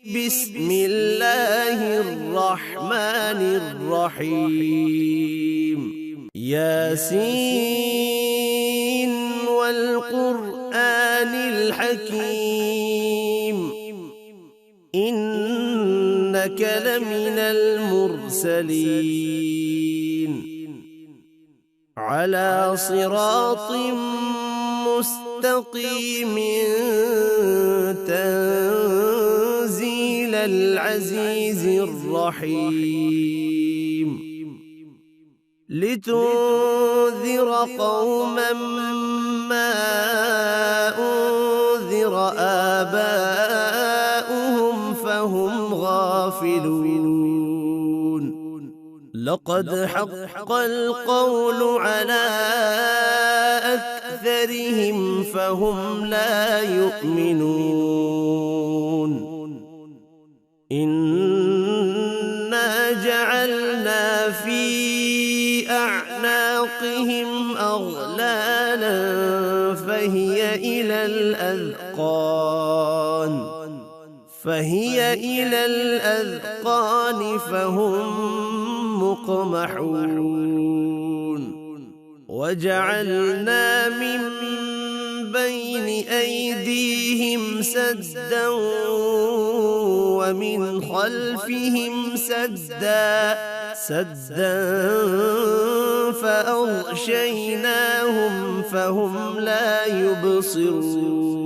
بسم الله الرحمن الرحيم ياسين والقرآن الحكيم إنك لمن المرسلين على صراط مستقيم تنزيل العزيز الرحيم لتنذر قوما ما أنذر آباؤهم فهم غافلون لقد حق القول على أكثرهم فهم لا يؤمنون إنا جعلنا في أعناقهم أغلالا فهي إلى الأذقان فهم مقمحون وجعلنا من بين أيديهم سدا ومن خلفهم سدا فأغشيناهم فهم لا يبصرون